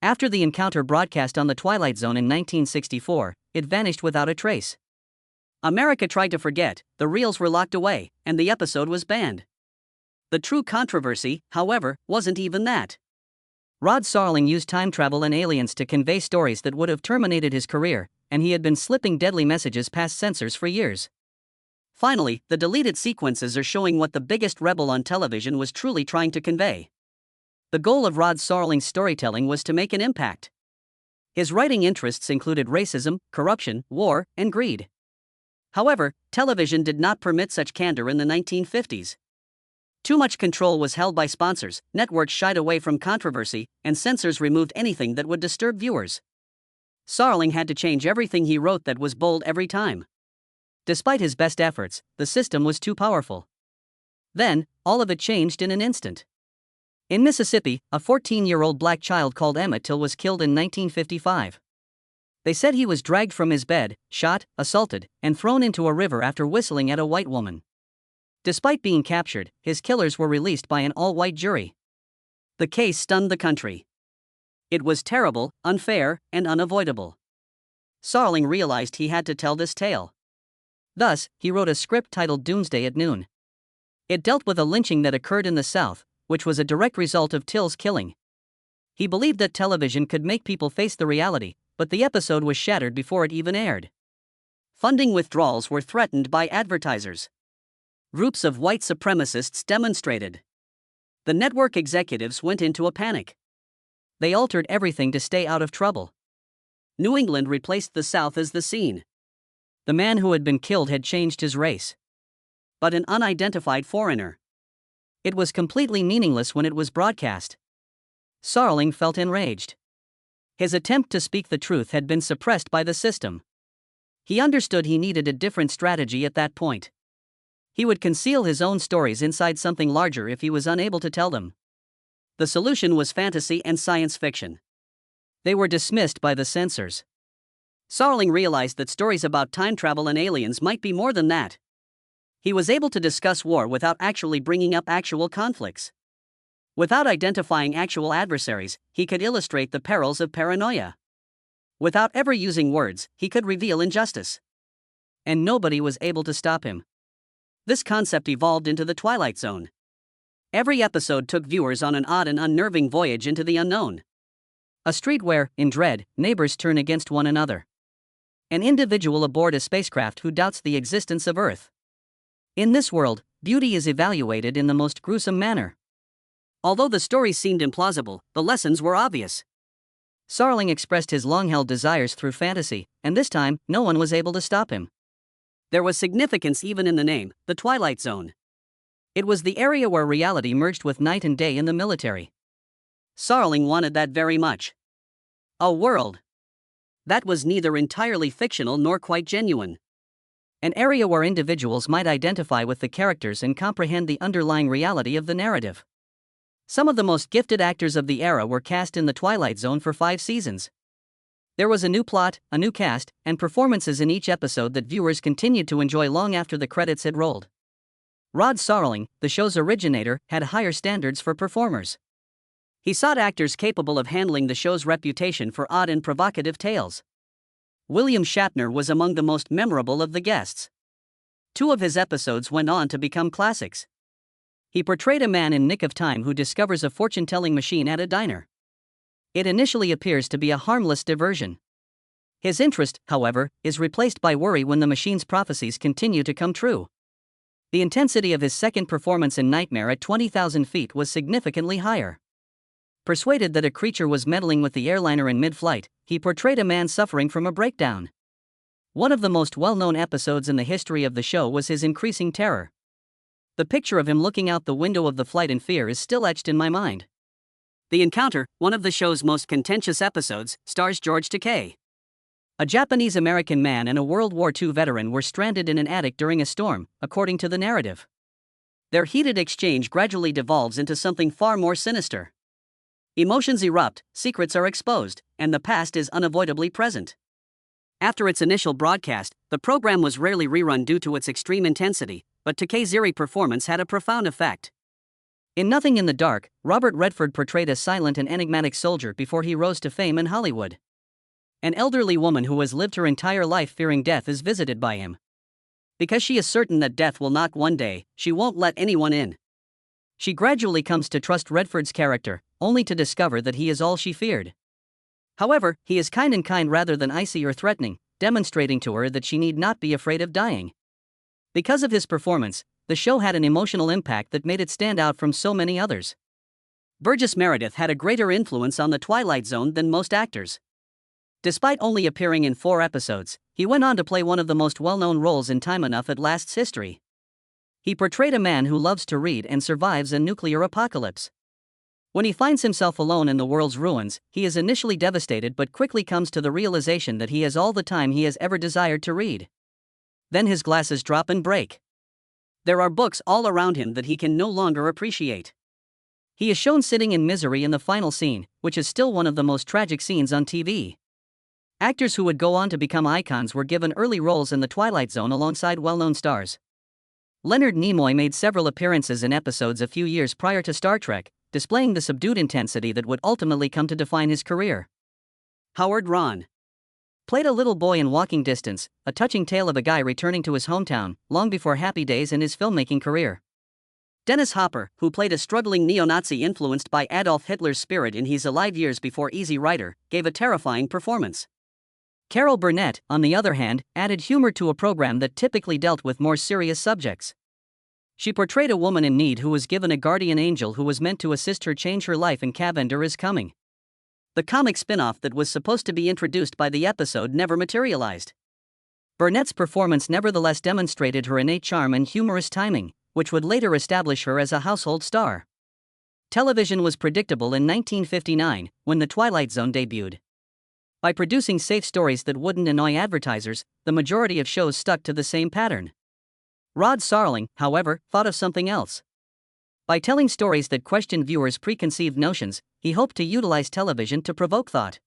After the encounter broadcast on the Twilight Zone in 1964, it vanished without a trace. America tried to forget, the reels were locked away, and the episode was banned. The true controversy, however, wasn't even that. Rod Serling used time travel and aliens to convey stories that would have terminated his career, and he had been slipping deadly messages past censors for years. Finally, the deleted sequences are showing what the biggest rebel on television was truly trying to convey. The goal of Rod Serling's storytelling was to make an impact. His writing interests included racism, corruption, war, and greed. However, television did not permit such candor in the 1950s. Too much control was held by sponsors, networks shied away from controversy, and censors removed anything that would disturb viewers. Serling had to change everything he wrote that was bold every time. Despite his best efforts, the system was too powerful. Then, all of it changed in an instant. In Mississippi, a 14-year-old black child called Emmett Till was killed in 1955. They said he was dragged from his bed, shot, assaulted, and thrown into a river after whistling at a white woman. Despite being captured, his killers were released by an all-white jury. The case stunned the country. It was terrible, unfair, and unavoidable. Serling realized he had to tell this tale. Thus, he wrote a script titled Doomsday at Noon. It dealt with a lynching that occurred in the South, which was a direct result of Till's killing. He believed that television could make people face the reality, but the episode was shattered before it even aired. Funding withdrawals were threatened by advertisers. Groups of white supremacists demonstrated. The network executives went into a panic. They altered everything to stay out of trouble. New England replaced the South as the scene. The man who had been killed had changed his race. But an unidentified foreigner. It was completely meaningless when it was broadcast. Serling felt enraged. His attempt to speak the truth had been suppressed by the system. He understood he needed a different strategy at that point. He would conceal his own stories inside something larger if he was unable to tell them. The solution was fantasy and science fiction. They were dismissed by the censors. Serling realized that stories about time travel and aliens might be more than that. He was able to discuss war without actually bringing up actual conflicts. Without identifying actual adversaries, he could illustrate the perils of paranoia. Without ever using words, he could reveal injustice. And nobody was able to stop him. This concept evolved into the Twilight Zone. Every episode took viewers on an odd and unnerving voyage into the unknown. A street where, in dread, neighbors turn against one another. An individual aboard a spacecraft who doubts the existence of Earth. In this world, beauty is evaluated in the most gruesome manner. Although the stories seemed implausible, the lessons were obvious. Serling expressed his long-held desires through fantasy, and this time, no one was able to stop him. There was significance even in the name, the Twilight Zone. It was the area where reality merged with night and day in the military. Serling wanted that very much. A world that was neither entirely fictional nor quite genuine. An area where individuals might identify with the characters and comprehend the underlying reality of the narrative. Some of the most gifted actors of the era were cast in the Twilight Zone for 5 seasons. There was a new plot, a new cast, and performances in each episode that viewers continued to enjoy long after the credits had rolled. Rod Serling, the show's originator, had higher standards for performers. He sought actors capable of handling the show's reputation for odd and provocative tales. William Shatner was among the most memorable of the guests. 2 of his episodes went on to become classics. He portrayed a man in Nick of Time who discovers a fortune-telling machine at a diner. It initially appears to be a harmless diversion. His interest, however, is replaced by worry when the machine's prophecies continue to come true. The intensity of his second performance in Nightmare at 20,000 feet was significantly higher. Persuaded that a creature was meddling with the airliner in mid-flight, he portrayed a man suffering from a breakdown. One of the most well-known episodes in the history of the show was his increasing terror. The picture of him looking out the window of the flight in fear is still etched in my mind. The Encounter, one of the show's most contentious episodes, stars George Takei. A Japanese-American man and a World War II veteran were stranded in an attic during a storm, according to the narrative. Their heated exchange gradually devolves into something far more sinister. Emotions erupt, secrets are exposed, and the past is unavoidably present. After its initial broadcast, the program was rarely rerun due to its extreme intensity, but Takei's eerie performance had a profound effect. In Nothing in the Dark, Robert Redford portrayed a silent and enigmatic soldier before he rose to fame in Hollywood. An elderly woman who has lived her entire life fearing death is visited by him. Because she is certain that death will knock one day, she won't let anyone in. She gradually comes to trust Redford's character, only to discover that he is all she feared. However, he is kind rather than icy or threatening, demonstrating to her that she need not be afraid of dying. Because of his performance, the show had an emotional impact that made it stand out from so many others. Burgess Meredith had a greater influence on The Twilight Zone than most actors. Despite only appearing in 4 episodes, he went on to play one of the most well-known roles in Time Enough It Last's history. He portrayed a man who loves to read and survives a nuclear apocalypse. When he finds himself alone in the world's ruins, he is initially devastated but quickly comes to the realization that he has all the time he has ever desired to read. Then his glasses drop and break. There are books all around him that he can no longer appreciate. He is shown sitting in misery in the final scene, which is still one of the most tragic scenes on TV. Actors who would go on to become icons were given early roles in The Twilight Zone alongside well-known stars. Leonard Nimoy made several appearances in episodes a few years prior to Star Trek, displaying the subdued intensity that would ultimately come to define his career. Howard Ron played a little boy in Walking Distance, a touching tale of a guy returning to his hometown, long before happy days in his filmmaking career. Dennis Hopper, who played a struggling neo-Nazi influenced by Adolf Hitler's spirit in his alive years before Easy Rider, gave a terrifying performance. Carol Burnett, on the other hand, added humor to a program that typically dealt with more serious subjects. She portrayed a woman in need who was given a guardian angel who was meant to assist her change her life, and Cavender is Coming. The comic spin-off that was supposed to be introduced by the episode never materialized. Burnett's performance nevertheless demonstrated her innate charm and humorous timing, which would later establish her as a household star. Television was predictable in 1959, when The Twilight Zone debuted. By producing safe stories that wouldn't annoy advertisers, the majority of shows stuck to the same pattern. Rod Serling, however, thought of something else. By telling stories that questioned viewers' preconceived notions, he hoped to utilize television to provoke thought.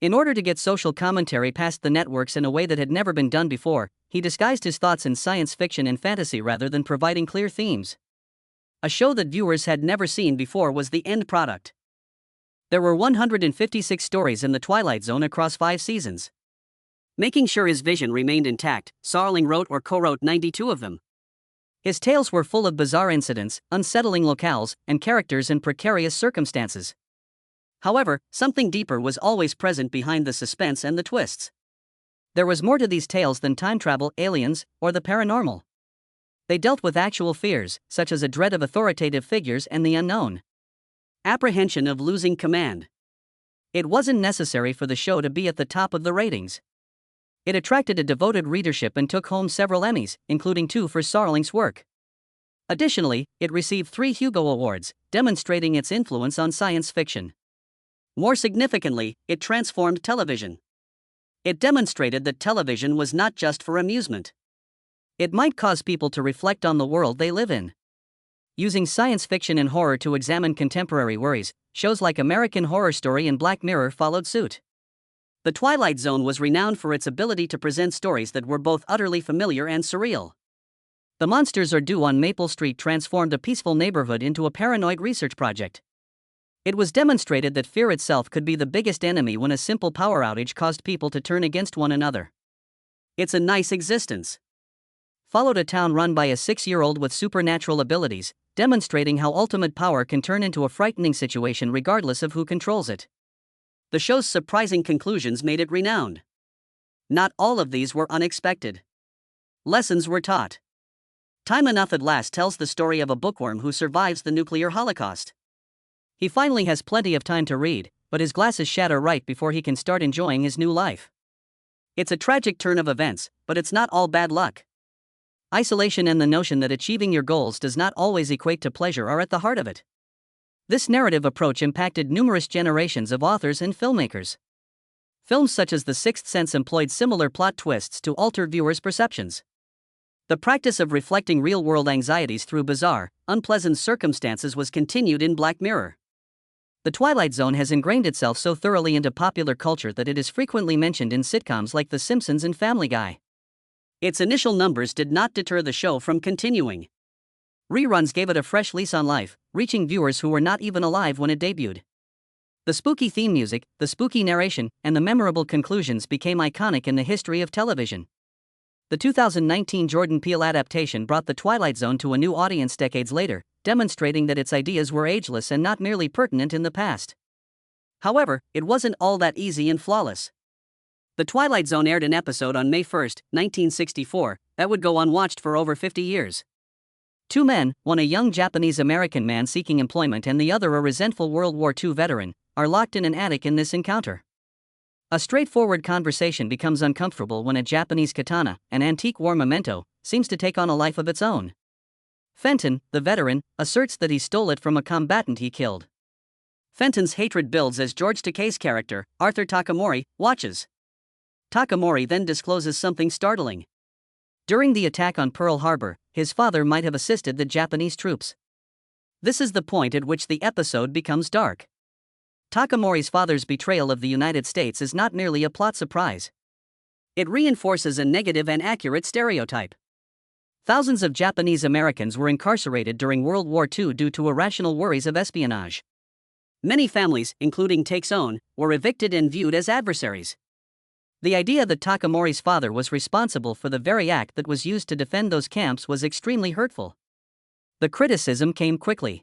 In order to get social commentary past the networks in a way that had never been done before, he disguised his thoughts in science fiction and fantasy rather than providing clear themes. A show that viewers had never seen before was the end product. There were 156 stories in The Twilight Zone across 5 seasons. Making sure his vision remained intact, Serling wrote or co-wrote 92 of them. His tales were full of bizarre incidents, unsettling locales, and characters in precarious circumstances. However, something deeper was always present behind the suspense and the twists. There was more to these tales than time travel, aliens, or the paranormal. They dealt with actual fears, such as a dread of authoritative figures and the unknown. Apprehension of losing command. It wasn't necessary for the show to be at the top of the ratings. It attracted a devoted readership and took home several Emmys, including 2 for Serling's work. Additionally, it received 3 Hugo Awards, demonstrating its influence on science fiction. More significantly, it transformed television. It demonstrated that television was not just for amusement. It might cause people to reflect on the world they live in. Using science fiction and horror to examine contemporary worries, shows like American Horror Story and Black Mirror followed suit. The Twilight Zone was renowned for its ability to present stories that were both utterly familiar and surreal. The Monsters Are Due on Maple Street transformed a peaceful neighborhood into a paranoid research project. It was demonstrated that fear itself could be the biggest enemy when a simple power outage caused people to turn against one another. It's a Nice Existence followed a town run by a 6-year-old with supernatural abilities, demonstrating how ultimate power can turn into a frightening situation regardless of who controls it. The show's surprising conclusions made it renowned. Not all of these were unexpected. Lessons were taught. Time Enough at Last tells the story of a bookworm who survives the nuclear holocaust. He finally has plenty of time to read, but his glasses shatter right before he can start enjoying his new life. It's a tragic turn of events, but it's not all bad luck. Isolation and the notion that achieving your goals does not always equate to pleasure are at the heart of it. This narrative approach impacted numerous generations of authors and filmmakers. Films such as The Sixth Sense employed similar plot twists to alter viewers' perceptions. The practice of reflecting real-world anxieties through bizarre, unpleasant circumstances was continued in Black Mirror. The Twilight Zone has ingrained itself so thoroughly into popular culture that it is frequently mentioned in sitcoms like The Simpsons and Family Guy. Its initial numbers did not deter the show from continuing. Reruns gave it a fresh lease on life, reaching viewers who were not even alive when it debuted. The spooky theme music, the spooky narration, and the memorable conclusions became iconic in the history of television. The 2019 Jordan Peele adaptation brought The Twilight Zone to a new audience decades later, demonstrating that its ideas were ageless and not merely pertinent in the past. However, it wasn't all that easy and flawless. The Twilight Zone aired an episode on May 1, 1964, that would go unwatched for over 50 years. Two men, one a young Japanese-American man seeking employment and the other a resentful World War II veteran, are locked in an attic in this encounter. A straightforward conversation becomes uncomfortable when a Japanese katana, an antique war memento, seems to take on a life of its own. Fenton, the veteran, asserts that he stole it from a combatant he killed. Fenton's hatred builds as George Takei's character, Arthur Takamori, watches. Takamori then discloses something startling. During the attack on Pearl Harbor, his father might have assisted the Japanese troops. This is the point at which the episode becomes dark. Takamori's father's betrayal of the United States is not merely a plot surprise. It reinforces a negative and accurate stereotype. Thousands of Japanese Americans were incarcerated during World War II due to irrational worries of espionage. Many families, including Take's own, were evicted and viewed as adversaries. The idea that Takamori's father was responsible for the very act that was used to defend those camps was extremely hurtful. The criticism came quickly.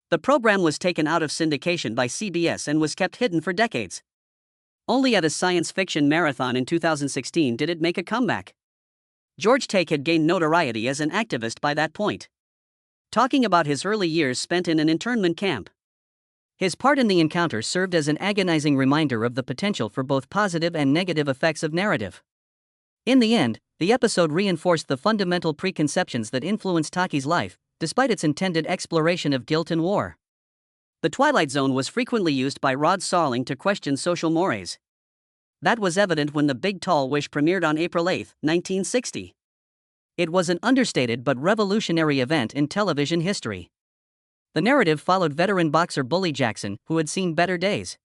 The program was taken out of syndication by CBS and was kept hidden for decades. Only at a science fiction marathon in 2016 did it make a comeback. George Take had gained notoriety as an activist by that point, talking about his early years spent in an internment camp. His part in the encounter served as an agonizing reminder of the potential for both positive and negative effects of narrative. In the end, the episode reinforced the fundamental preconceptions that influenced Taki's life, despite its intended exploration of guilt and war. The Twilight Zone was frequently used by Rod Serling to question social mores. That was evident when The Big Tall Wish premiered on April 8, 1960. It was an understated but revolutionary event in television history. The narrative followed veteran boxer Bully Jackson, who had seen better days.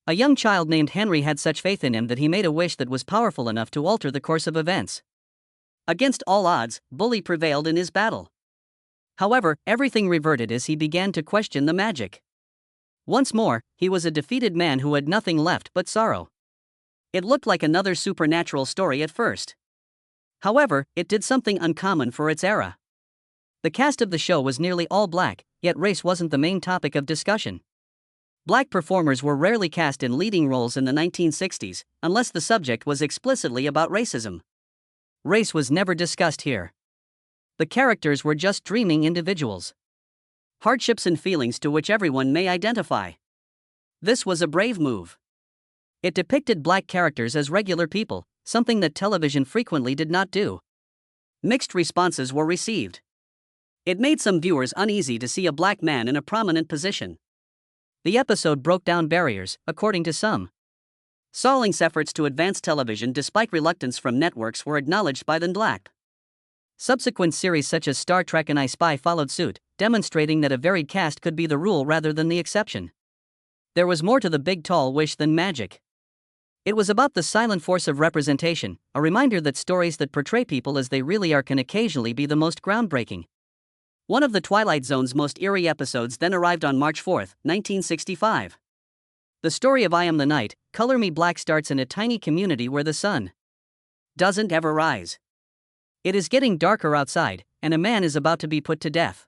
A young child named Henry had such faith in him that he made a wish that was powerful enough to alter the course of events. Against all odds, Bully prevailed in his battle. However, everything reverted as he began to question the magic. Once more, he was a defeated man who had nothing left but sorrow. It looked like another supernatural story at first. However, it did something uncommon for its era. The cast of the show was nearly all black, yet race wasn't the main topic of discussion. Black performers were rarely cast in leading roles in the 1960s, unless the subject was explicitly about racism. Race was never discussed here. The characters were just dreaming individuals. Hardships and feelings to which everyone may identify. This was a brave move. It depicted black characters as regular people, something that television frequently did not do. Mixed responses were received. It made some viewers uneasy to see a black man in a prominent position. The episode broke down barriers, according to some. Serling's efforts to advance television despite reluctance from networks were acknowledged by the Black. Subsequent series such as Star Trek and I Spy followed suit, demonstrating that a varied cast could be the rule rather than the exception. There was more to The Big Tall Wish than magic. It was about the silent force of representation, a reminder that stories that portray people as they really are can occasionally be the most groundbreaking. One of the Twilight Zone's most eerie episodes then arrived on March 4, 1965. The story of I Am the Night, Color Me Black starts in a tiny community where the sun doesn't ever rise. It is getting darker outside, and a man is about to be put to death.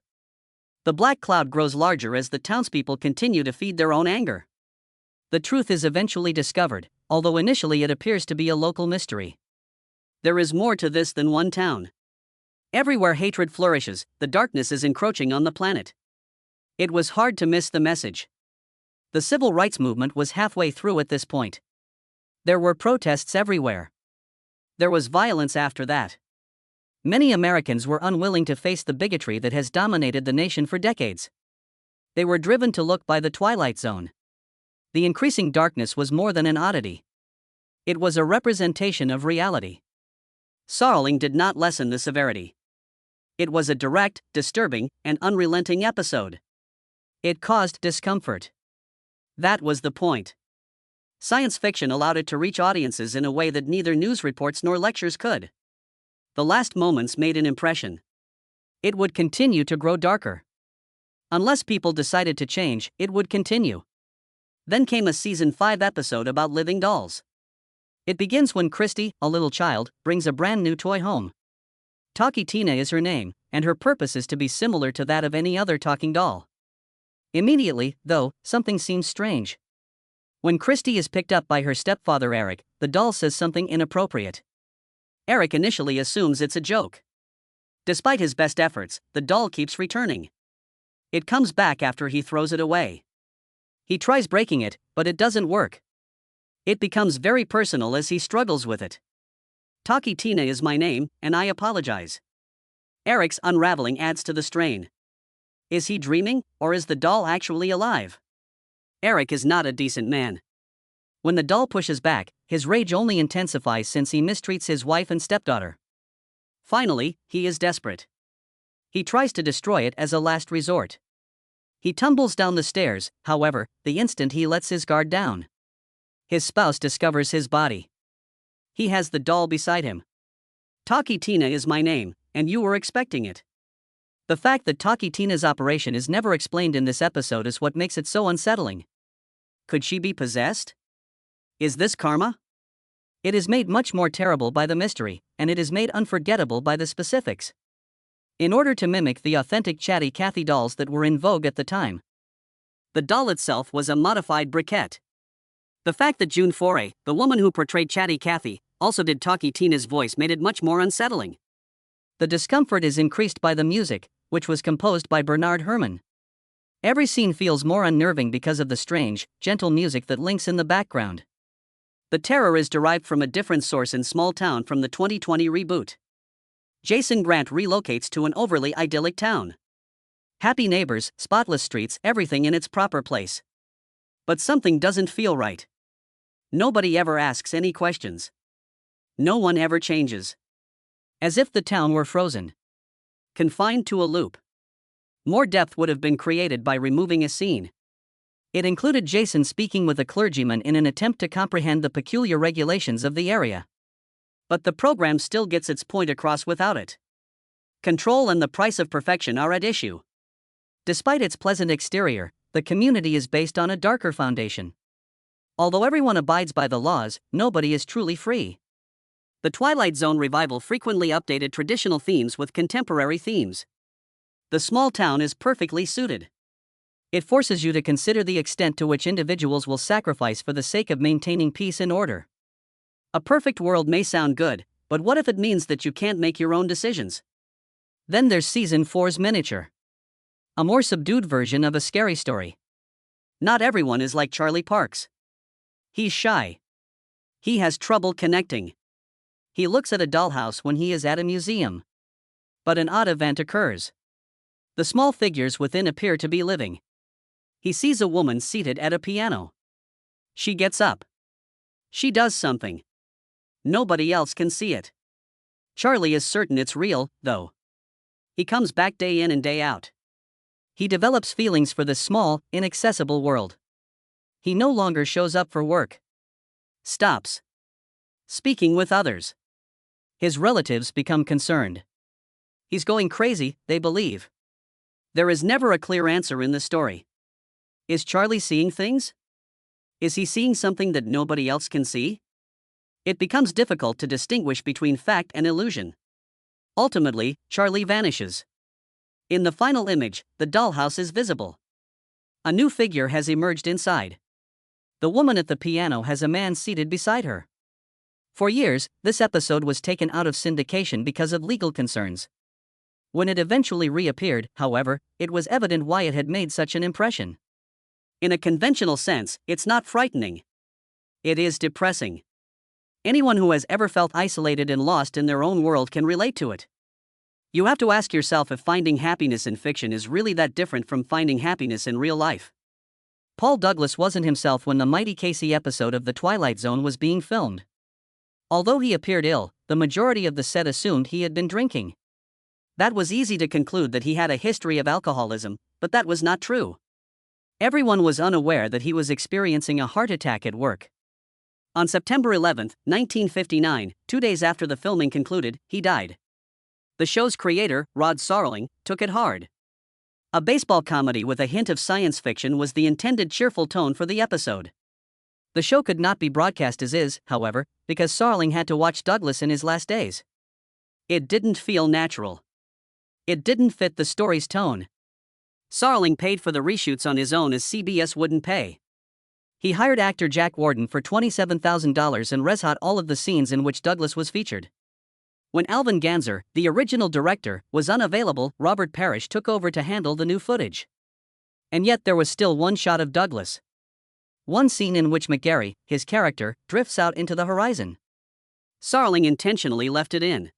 The black cloud grows larger as the townspeople continue to feed their own anger. The truth is eventually discovered, although initially it appears to be a local mystery. There is more to this than one town. Everywhere hatred flourishes, the darkness is encroaching on the planet. It was hard to miss the message. The civil rights movement was halfway through at this point. There were protests everywhere. There was violence after that. Many Americans were unwilling to face the bigotry that has dominated the nation for decades. They were driven to look by the Twilight Zone. The increasing darkness was more than an oddity. It was a representation of reality. Serling did not lessen the severity. It was a direct, disturbing, and unrelenting episode. It caused discomfort. That was the point. Science fiction allowed it to reach audiences in a way that neither news reports nor lectures could. The last moments made an impression. It would continue to grow darker. Unless people decided to change, it would continue. Then came a season 5 episode about living dolls. It begins when Christy, a little child, brings a brand new toy home. Talkie Tina is her name, and her purpose is to be similar to that of any other talking doll. Immediately, though, something seems strange. When Christy is picked up by her stepfather Eric, the doll says something inappropriate. Eric initially assumes it's a joke. Despite his best efforts, the doll keeps returning. It comes back after he throws it away. He tries breaking it, but it doesn't work. It becomes very personal as he struggles with it. Talkie Tina is my name, and I apologize. Eric's unraveling adds to the strain. Is he dreaming, or is the doll actually alive? Eric is not a decent man. When the doll pushes back, his rage only intensifies since he mistreats his wife and stepdaughter. Finally, he is desperate. He tries to destroy it as a last resort. He tumbles down the stairs, however, the instant he lets his guard down. His spouse discovers his body. He has the doll beside him. Talkie Tina is my name, and you were expecting it. The fact that Talkie Tina's operation is never explained in this episode is what makes it so unsettling. Could she be possessed? Is this karma? It is made much more terrible by the mystery, and it is made unforgettable by the specifics. In order to mimic the authentic Chatty Cathy dolls that were in vogue at the time. The doll itself was a modified briquette. The fact that June Foray, the woman who portrayed Chatty Cathy, also did Talkie Tina's voice made it much more unsettling. The discomfort is increased by the music, which was composed by Bernard Herrmann. Every scene feels more unnerving because of the strange, gentle music that links in the background. The terror is derived from a different source in Small Town from the 2020 reboot. Jason Grant relocates to an overly idyllic town. Happy neighbors, spotless streets, everything in its proper place. But something doesn't feel right. Nobody ever asks any questions. No one ever changes. As if the town were frozen. Confined to a loop. More depth would have been created by removing a scene. It included Jason speaking with a clergyman in an attempt to comprehend the peculiar regulations of the area. But the program still gets its point across without it. Control and the price of perfection are at issue. Despite its pleasant exterior, the community is based on a darker foundation. Although everyone abides by the laws, nobody is truly free. The Twilight Zone revival frequently updated traditional themes with contemporary themes. The small town is perfectly suited. It forces you to consider the extent to which individuals will sacrifice for the sake of maintaining peace and order. A perfect world may sound good, but what if it means that you can't make your own decisions? Then there's Season 4's Miniature. A more subdued version of a scary story. Not everyone is like Charlie Parks. He's shy. He has trouble connecting. He looks at a dollhouse when he is at a museum. But an odd event occurs. The small figures within appear to be living. He sees a woman seated at a piano. She gets up. She does something. Nobody else can see it. Charlie is certain it's real, though. He comes back day in and day out. He develops feelings for this small, inaccessible world. He no longer shows up for work. Stops speaking with others. His relatives become concerned. He's going crazy, they believe. There is never a clear answer in the story. Is Charlie seeing things? Is he seeing something that nobody else can see? It becomes difficult to distinguish between fact and illusion. Ultimately, Charlie vanishes. In the final image, the dollhouse is visible. A new figure has emerged inside. The woman at the piano has a man seated beside her. For years, this episode was taken out of syndication because of legal concerns. When it eventually reappeared, however, it was evident why it had made such an impression. In a conventional sense, it's not frightening. It is depressing. Anyone who has ever felt isolated and lost in their own world can relate to it. You have to ask yourself if finding happiness in fiction is really that different from finding happiness in real life. Paul Douglas wasn't himself when the Mighty Casey episode of The Twilight Zone was being filmed. Although he appeared ill, the majority of the set assumed he had been drinking. That was easy to conclude that he had a history of alcoholism, but that was not true. Everyone was unaware that he was experiencing a heart attack at work. On September 11, 1959, 2 days after the filming concluded, he died. The show's creator, Rod Serling, took it hard. A baseball comedy with a hint of science fiction was the intended cheerful tone for the episode. The show could not be broadcast as is, however, because Serling had to watch Douglas in his last days. It didn't feel natural. It didn't fit the story's tone. Serling paid for the reshoots on his own as CBS wouldn't pay. He hired actor Jack Warden for $27,000 and reshot all of the scenes in which Douglas was featured. When Alvin Ganzer, the original director, was unavailable, Robert Parrish took over to handle the new footage. And yet there was still one shot of Douglas. One scene in which McGarry, his character, drifts out into the horizon. Serling intentionally left it in.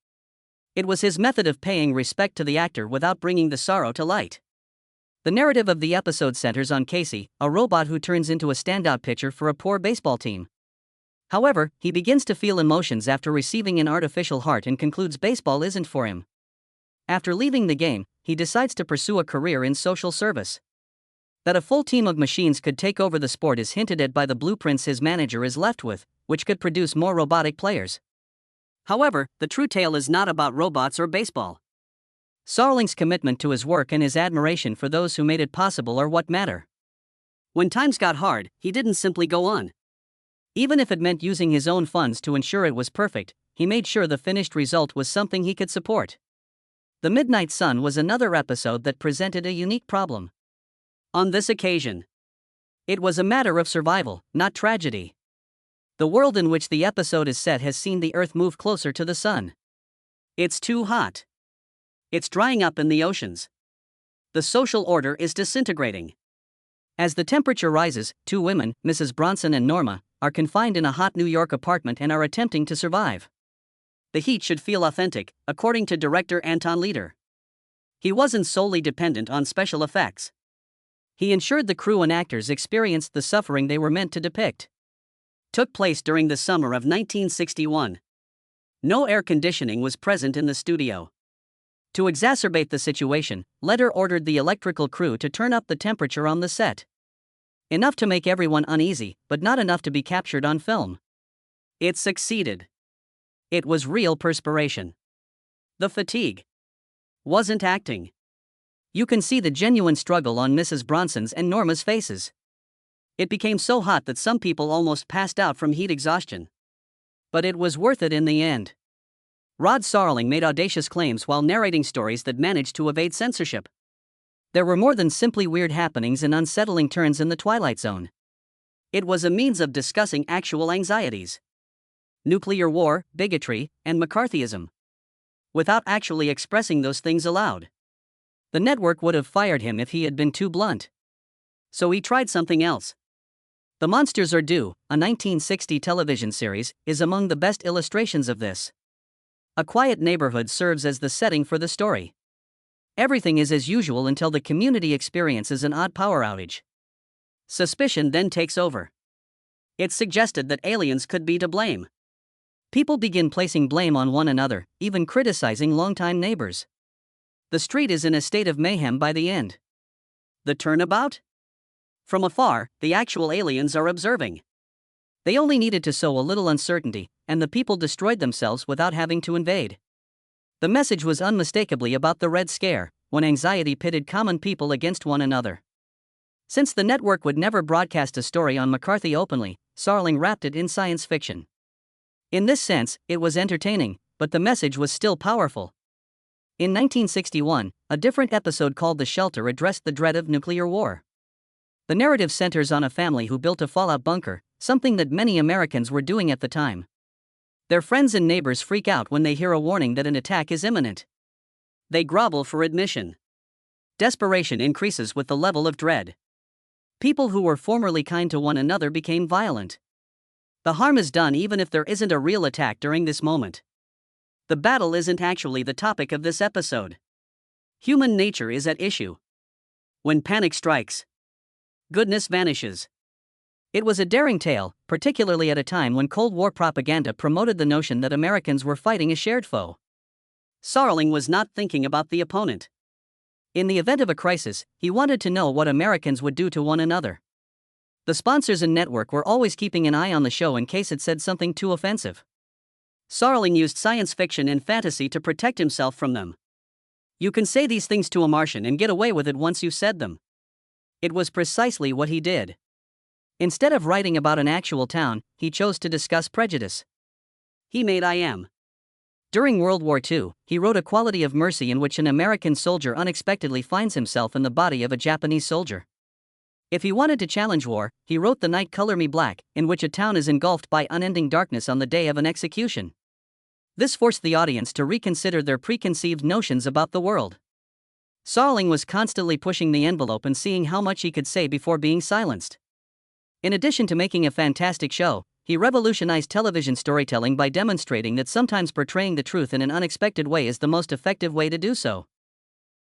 It was his method of paying respect to the actor without bringing the sorrow to light. The narrative of the episode centers on Casey, a robot who turns into a standout pitcher for a poor baseball team. However, he begins to feel emotions after receiving an artificial heart and concludes baseball isn't for him. After leaving the game, he decides to pursue a career in social service. That a full team of machines could take over the sport is hinted at by the blueprints his manager is left with, which could produce more robotic players. However, the true tale is not about robots or baseball. Serling's commitment to his work and his admiration for those who made it possible are what matter. When times got hard, he didn't simply go on. Even if it meant using his own funds to ensure it was perfect, he made sure the finished result was something he could support. The Midnight Sun was another episode that presented a unique problem. On this occasion, it was a matter of survival, not tragedy. The world in which the episode is set has seen the Earth move closer to the sun. It's too hot. It's drying up in the oceans. The social order is disintegrating. As the temperature rises, two women, Mrs. Bronson and Norma, are confined in a hot New York apartment and are attempting to survive. The heat should feel authentic, according to director Anton Leder. He wasn't solely dependent on special effects. He ensured the crew and actors experienced the suffering they were meant to depict. Took place during the summer of 1961. No air conditioning was present in the studio. To exacerbate the situation, Leder ordered the electrical crew to turn up the temperature on the set. Enough to make everyone uneasy, but not enough to be captured on film. It succeeded. It was real perspiration. The fatigue wasn't acting. You can see the genuine struggle on Mrs. Bronson's and Norma's faces. It became so hot that some people almost passed out from heat exhaustion. But it was worth it in the end. Rod Serling made audacious claims while narrating stories that managed to evade censorship. There were more than simply weird happenings and unsettling turns in the Twilight Zone. It was a means of discussing actual anxieties. Nuclear war, bigotry, and McCarthyism. Without actually expressing those things aloud. The network would have fired him if he had been too blunt. So he tried something else. The Monsters Are Due, a 1960 television series, is among the best illustrations of this. A quiet neighborhood serves as the setting for the story. Everything is as usual until the community experiences an odd power outage. Suspicion then takes over. It's suggested that aliens could be to blame. People begin placing blame on one another, even criticizing longtime neighbors. The street is in a state of mayhem by the end. The turnabout? From afar, the actual aliens are observing. They only needed to sow a little uncertainty, and the people destroyed themselves without having to invade. The message was unmistakably about the Red Scare, when anxiety pitted common people against one another. Since the network would never broadcast a story on McCarthy openly, Serling wrapped it in science fiction. In this sense, it was entertaining, but the message was still powerful. In 1961, a different episode called The Shelter addressed the dread of nuclear war. The narrative centers on a family who built a fallout bunker, something that many Americans were doing at the time. Their friends and neighbors freak out when they hear a warning that an attack is imminent. They grovel for admission. Desperation increases with the level of dread. People who were formerly kind to one another became violent. The harm is done even if there isn't a real attack during this moment. The battle isn't actually the topic of this episode. Human nature is at issue. When panic strikes, goodness vanishes. It was a daring tale, particularly at a time when Cold War propaganda promoted the notion that Americans were fighting a shared foe. Serling was not thinking about the opponent. In the event of a crisis, he wanted to know what Americans would do to one another. The sponsors and network were always keeping an eye on the show in case it said something too offensive. Serling used science fiction and fantasy to protect himself from them. You can say these things to a Martian and get away with it once you've said them. It was precisely what he did. Instead of writing about an actual town, he chose to discuss prejudice. He made I Am. During World War II, he wrote A Quality of Mercy, in which an American soldier unexpectedly finds himself in the body of a Japanese soldier. If he wanted to challenge war, he wrote The Night Color Me Black, in which a town is engulfed by unending darkness on the day of an execution. This forced the audience to reconsider their preconceived notions about the world. Serling was constantly pushing the envelope and seeing how much he could say before being silenced. In addition to making a fantastic show, he revolutionized television storytelling by demonstrating that sometimes portraying the truth in an unexpected way is the most effective way to do so.